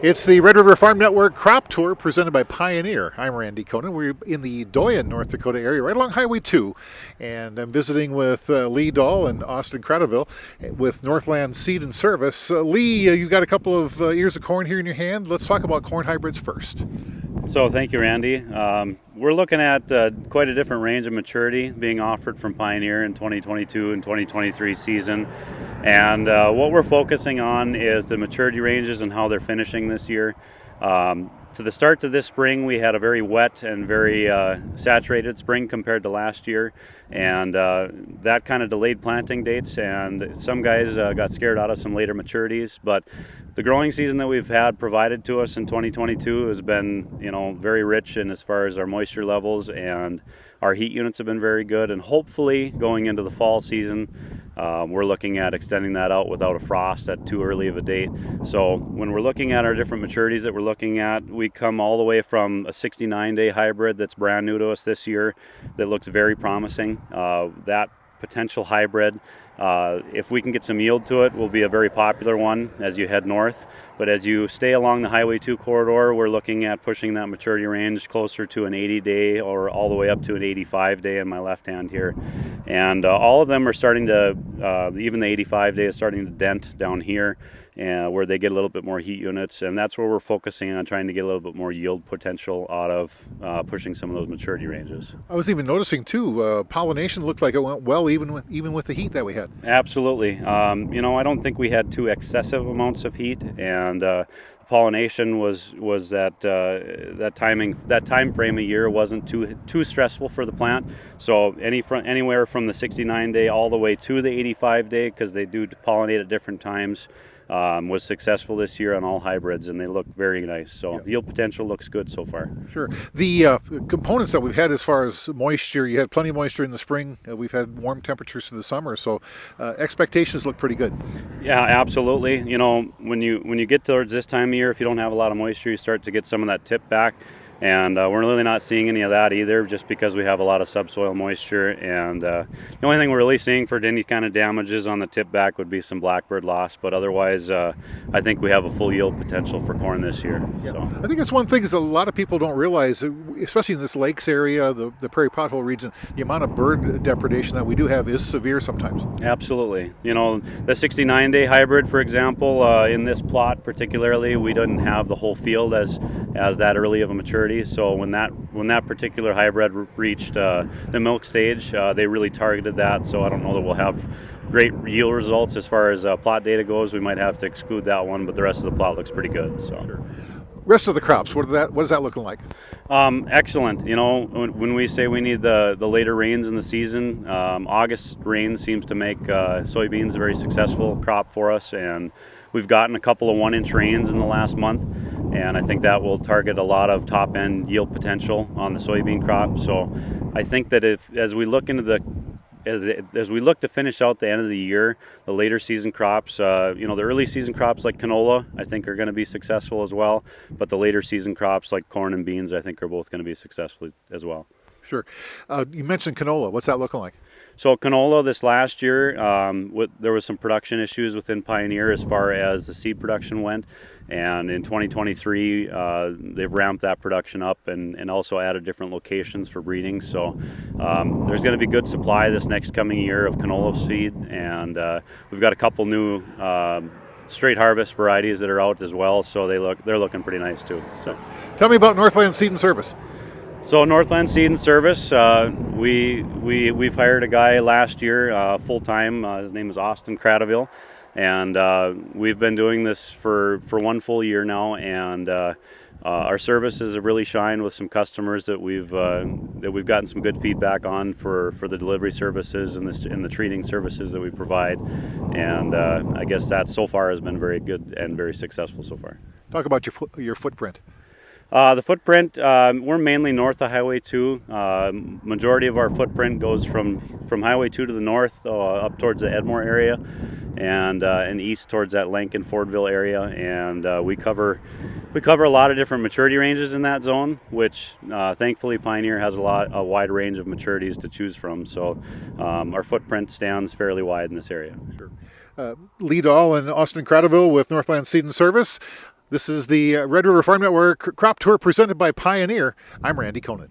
It's the Red River Farm Network Crop Tour presented by Pioneer. I'm Randy Conan. We're in the Doyon, North Dakota area, right along Highway 2. And I'm visiting with Lee Dahl and Austin Kratochvil with Northland Seed and Service. Lee, you got a couple of ears of corn here in your hand. Let's talk about corn hybrids first. So thank you, Randy. We're looking at quite a different range of maturity being offered from Pioneer in 2022 and 2023 season. And what we're focusing on is the maturity ranges and how they're finishing this year. To the start to this spring, we had a very wet and very saturated spring compared to last year, and that kind of delayed planting dates, and some guys got scared out of some later maturities. But the growing season that we've had provided to us in 2022 has been, very rich in as far as our moisture levels, and our heat units have been very good. And hopefully, going into the fall season, we're looking at extending that out without a frost at too early of a date. So when we're looking at our different maturities that we're looking at, we come all the way from a 69-day hybrid that's brand new to us this year that looks very promising. That potential hybrid, if we can get some yield to it, will be a very popular one as you head north. But as you stay along the Highway 2 corridor, we're looking at pushing that maturity range closer to an 80-day or all the way up to an 85-day in my left hand here. And all of them are starting to, even the 85-day is starting to dent down here, where they get a little bit more heat units. And that's where we're focusing on trying to get a little bit more yield potential out of pushing some of those maturity ranges. I was even noticing, too, pollination looked like it went well even with the heat that we had. Absolutely. I don't think we had too excessive amounts of heat, and pollination was that time frame of year wasn't too stressful for the plant. So anywhere from the 69-day all the way to the 85-day, because they do pollinate at different times, was successful this year on all hybrids, and they look very nice. So the yield potential looks good so far. Sure. The components that we've had as far as moisture, you had plenty of moisture in the spring. We've had warm temperatures through the summer, so expectations look pretty good. Yeah, absolutely. When you get towards this time of year, if you don't have a lot of moisture, you start to get some of that tip back. And we're really not seeing any of that either, just because we have a lot of subsoil moisture. And the only thing we're really seeing for any kind of damages on the tip back would be some blackbird loss. But otherwise, I think we have a full yield potential for corn this year. Yeah. So I think that's one thing is a lot of people don't realize, especially in this lakes area, the prairie pothole region, the amount of bird depredation that we do have is severe sometimes. Absolutely. The 69-day hybrid, for example, in this plot particularly, we didn't have the whole field as that early of a maturity. So when that particular hybrid reached the milk stage, they really targeted that. So I don't know that we'll have great yield results as far as plot data goes. We might have to exclude that one, but the rest of the plot looks pretty good. So. Sure. Rest of the crops, what is that looking like? Excellent. When we say we need the later rains in the season, August rain seems to make soybeans a very successful crop for us, and we've gotten a couple of 1-inch rains in the last month, and I think that will target a lot of top-end yield potential on the soybean crop. So I think that as we look to finish out the end of the year, the later season crops, the early season crops like canola, I think are going to be successful as well. But the later season crops like corn and beans, I think are both going to be successful as well. Sure. You mentioned canola. What's that looking like? So canola this last year, there was some production issues within Pioneer as far as the seed production went. And in 2023, they've ramped that production up and also added different locations for breeding. So there's going to be good supply this next coming year of canola seed. And we've got a couple new straight harvest varieties that are out as well. So they're looking pretty nice too. So tell me about Northland Seed and Service. So Northland Seed and Service, we've hired a guy last year full time. His name is Austin Kratochvil, and we've been doing this for 1 full year now. And our services have really shined with some customers that we've gotten some good feedback on for the delivery services and the treating services that we provide. And I guess that so far has been very good and very successful so far. Talk about your footprint. The footprint, we're mainly north of Highway 2. Majority of our footprint goes from Highway 2 to the north up towards the Edmore area and east towards that Lincoln-Fordville area. And we cover a lot of different maturity ranges in that zone, which thankfully Pioneer has a wide range of maturities to choose from. So our footprint stands fairly wide in this area. Sure. Lee Dahl and Austin Kratochvil with Northland Seed and Service. This is the Red River Farm Network Crop Tour presented by Pioneer. I'm Randy Koenen.